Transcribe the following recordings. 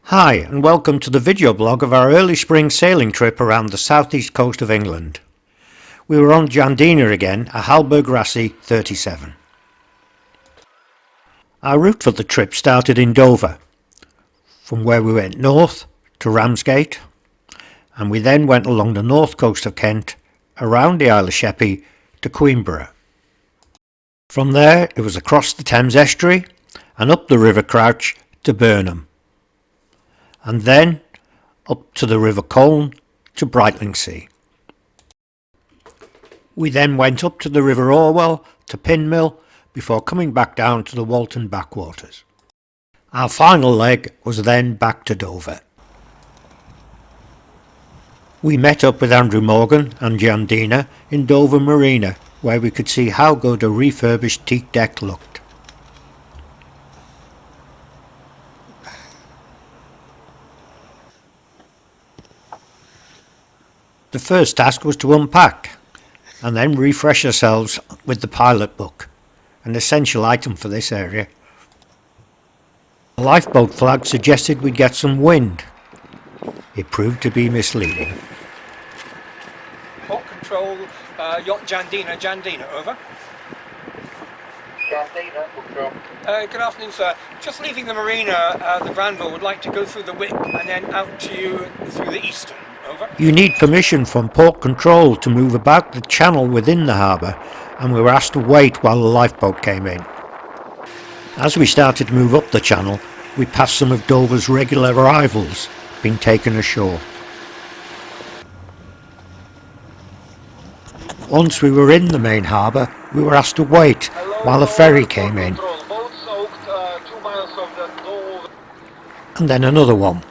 Hi and welcome to the video blog of our early spring sailing trip around the southeast coast of England. We were on Jandina again, a Halberg Rassie 37. Our route for the trip started in Dover, from where we went north to Ramsgate, and we then went along the north coast of Kent, around the Isle of Sheppey to Queenborough. From there it was across the Thames estuary and up the River Crouch to Burnham, and then up to the River Colne to Brightlingsea. We then went up to the River Orwell to Pinmill before coming back down to the Walton Backwaters. Our final leg was then back to Dover. We met up with Andrew Morgan and Jandina in Dover Marina, where we could see how good a refurbished teak deck looked. The first task was to unpack and then refresh ourselves with the pilot book, an essential item for this area. The lifeboat flag suggested we'd get some wind. It proved to be misleading. Port control, yacht Jandina, over. Jandina, control. Good afternoon, sir. Just leaving the marina, the Granville would like to go through the Whip and then out to you through the Eastern, over. You need permission from port control to move about the channel within the harbour, and we were asked to wait while the lifeboat came in. As we started to move up the channel, we passed some of Dover's regular arrivals being taken ashore. Once we were in the main harbour, we were asked to wait while a ferry came in, and then another one.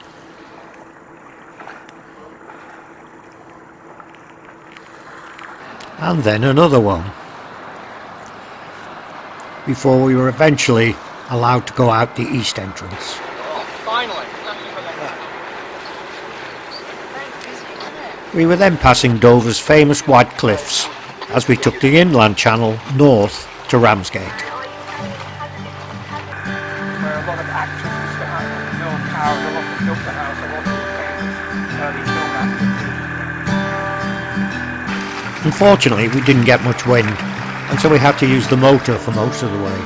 And then another one, before we were eventually allowed to go out the east entrance. Oh, finally! We were then passing Dover's famous white cliffs as we took the inland channel north to Ramsgate. Where a lot of actors used to have build towers, a lot of built the house, a lot of famous early film actors. Unfortunately, we didn't get much wind, and so we had to use the motor for most of the way.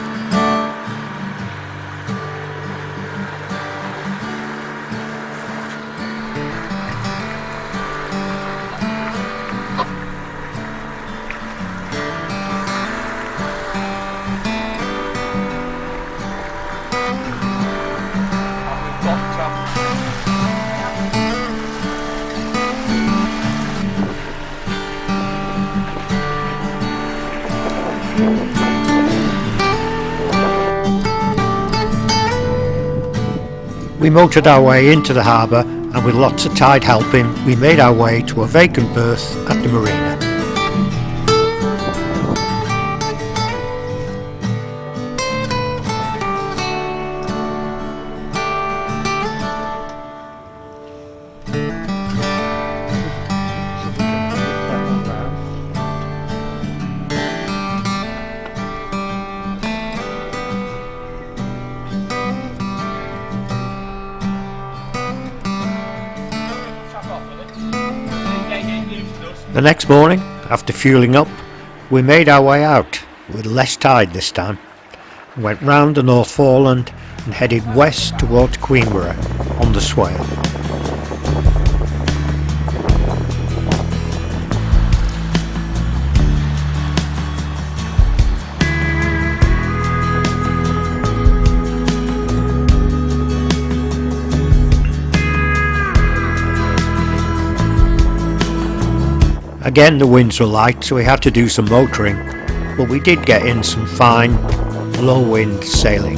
We motored our way into the harbour, and with lots of tide helping, we made our way to a vacant berth at the marina. The next morning, after fueling up, we made our way out, with less tide this time, and went round the North Foreland and headed west towards Queenborough on the Swale. Again, the winds were light, so we had to do some motoring, but we did get in some fine, low wind sailing.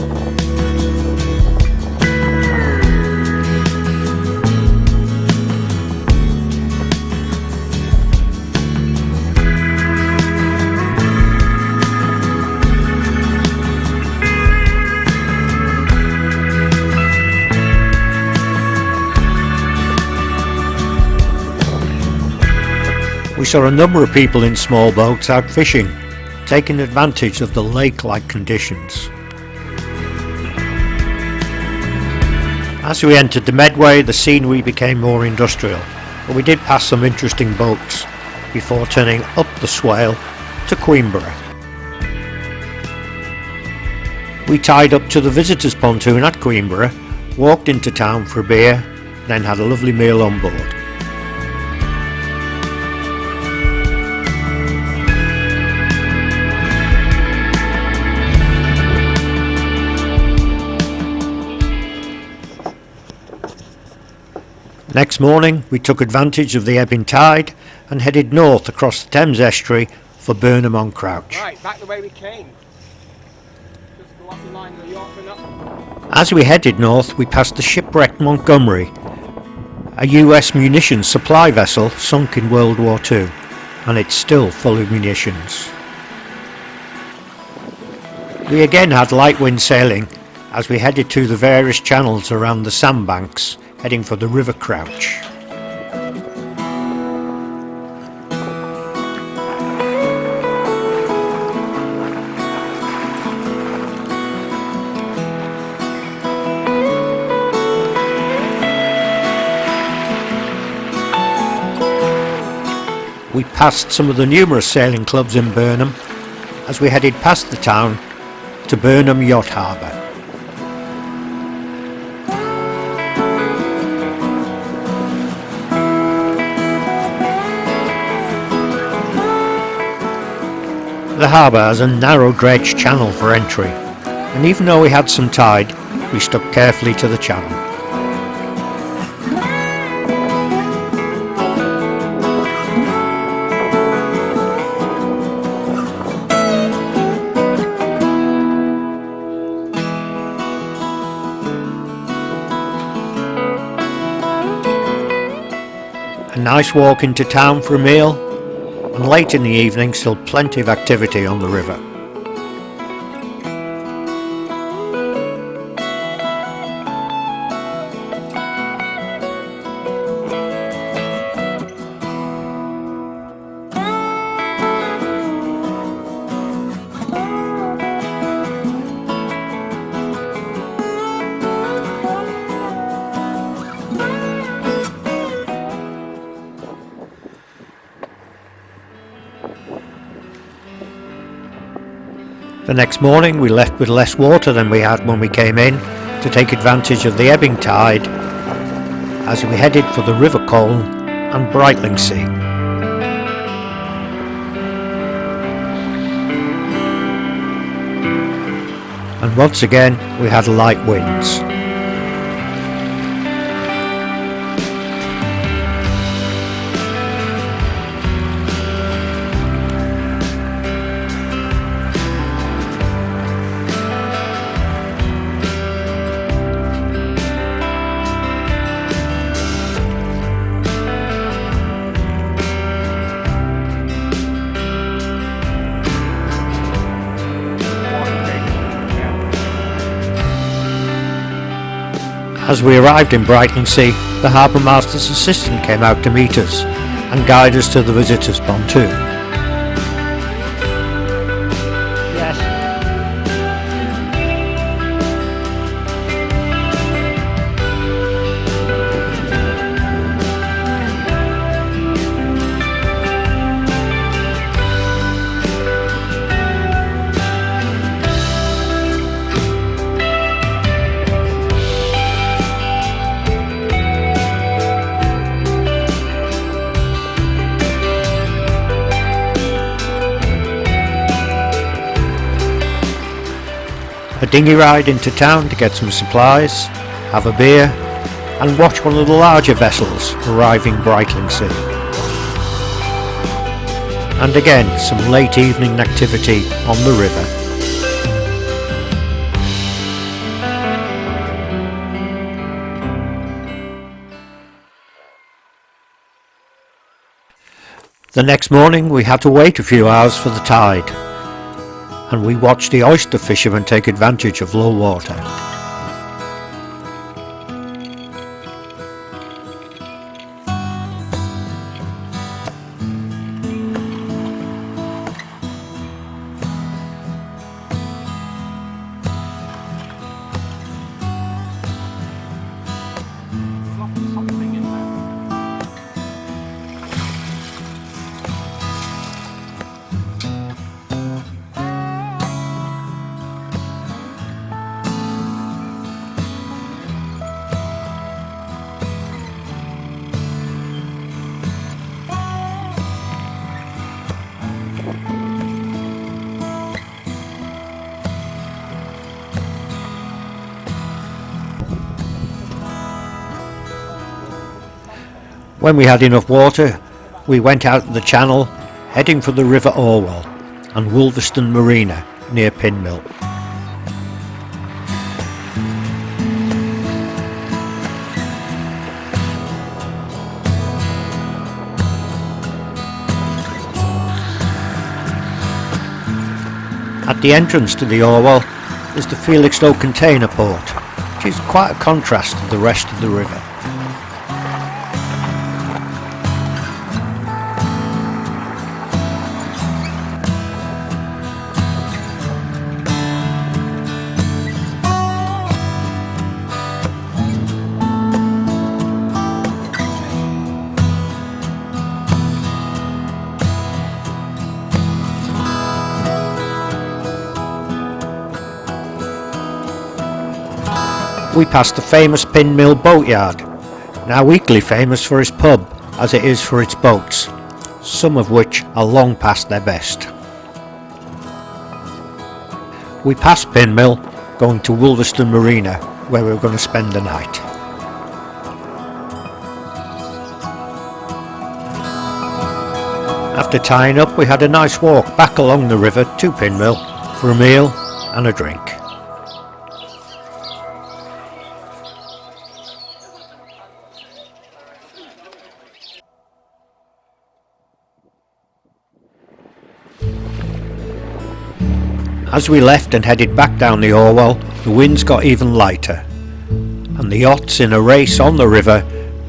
We saw a number of people in small boats out fishing, taking advantage of the lake-like conditions. As we entered the Medway, the scenery became more industrial, but we did pass some interesting boats before turning up the Swale to Queenborough. We tied up to the visitors' pontoon at Queenborough, walked into town for a beer, then had a lovely meal on board. Next morning we took advantage of the ebbing tide and headed north across the Thames estuary for Burnham on Crouch. Right, back the way we came. Just go up the line of the York and up. As we headed north we passed the shipwrecked Montgomery, a US munitions supply vessel sunk in World War II, and it's still full of munitions. We again had light wind sailing as we headed to the various channels around the sandbanks, heading for the River Crouch. We passed some of the numerous sailing clubs in Burnham as we headed past the town to Burnham Yacht Harbour. The harbour has a narrow dredge channel for entry, and even though we had some tide, we stuck carefully to the channel. A nice walk into town for a meal, and late in the evening still plenty of activity on the river. The next morning we left with less water than we had when we came in to take advantage of the ebbing tide as we headed for the River Colne and Brightlingsea. And once again we had light winds. As we arrived in Brightlingsea, the harbour master's assistant came out to meet us and guide us to the visitors' pontoon. Yes. A dinghy ride into town to get some supplies, have a beer and watch one of the larger vessels arriving Brightlingsea. And again some late evening activity on the river. The next morning we had to wait a few hours for the tide, and we watched the oyster fishermen take advantage of low water. When we had enough water, we went out of the channel, heading for the River Orwell and Wolverston Marina near Pinmill. At the entrance to the Orwell is the Felixstowe container port, which is quite a contrast to the rest of the river. We passed the famous Pinmill boatyard, now weekly famous for its pub as it is for its boats, some of which are long past their best. We passed Pinmill going to Wolverston Marina, where we were going to spend the night. After tying up, we had a nice walk back along the river to Pinmill for a meal and a drink. As we left and headed back down the Orwell, the winds got even lighter, and the yachts in a race on the river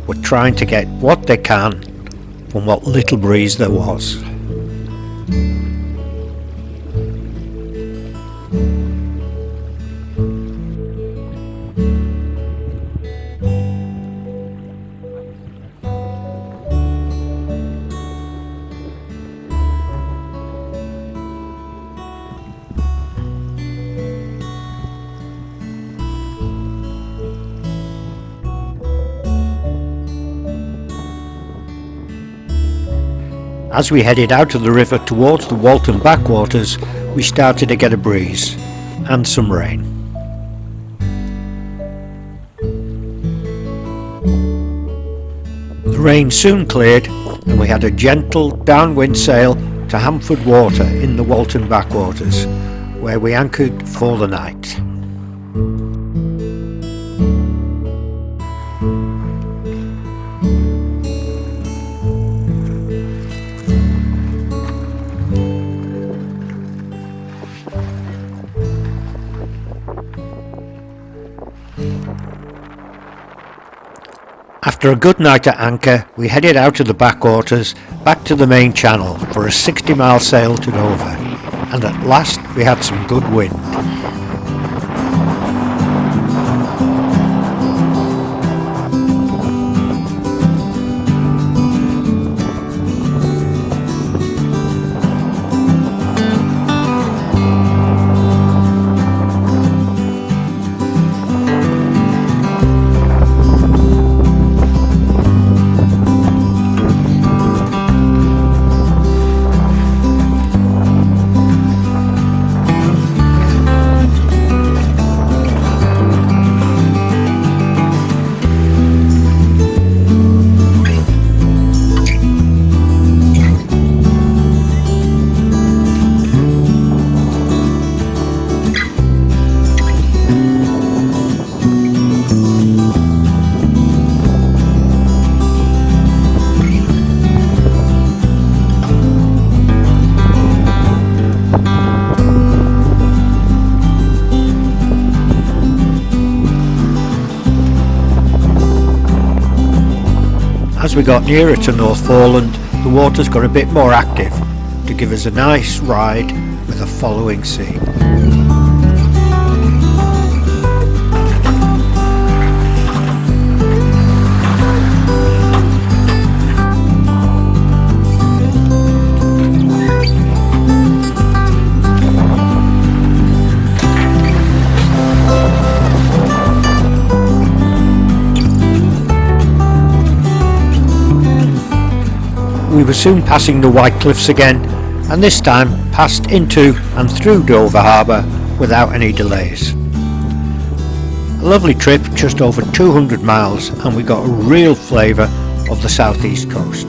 were trying to get what they can from what little breeze there was. As we headed out of the river towards the Walton Backwaters, we started to get a breeze and some rain. The rain soon cleared and we had a gentle downwind sail to Hamford Water in the Walton Backwaters, where we anchored for the night. After a good night at anchor, we headed out of the backwaters back to the main channel for a 60-mile sail to Dover, and at last we had some good wind. As we got nearer to North Foreland, the waters got a bit more active to give us a nice ride with a following sea. we were soon passing the White Cliffs again, and this time passed into and through Dover Harbour without any delays. A lovely trip, just over 200 miles, and we got a real flavour of the southeast coast.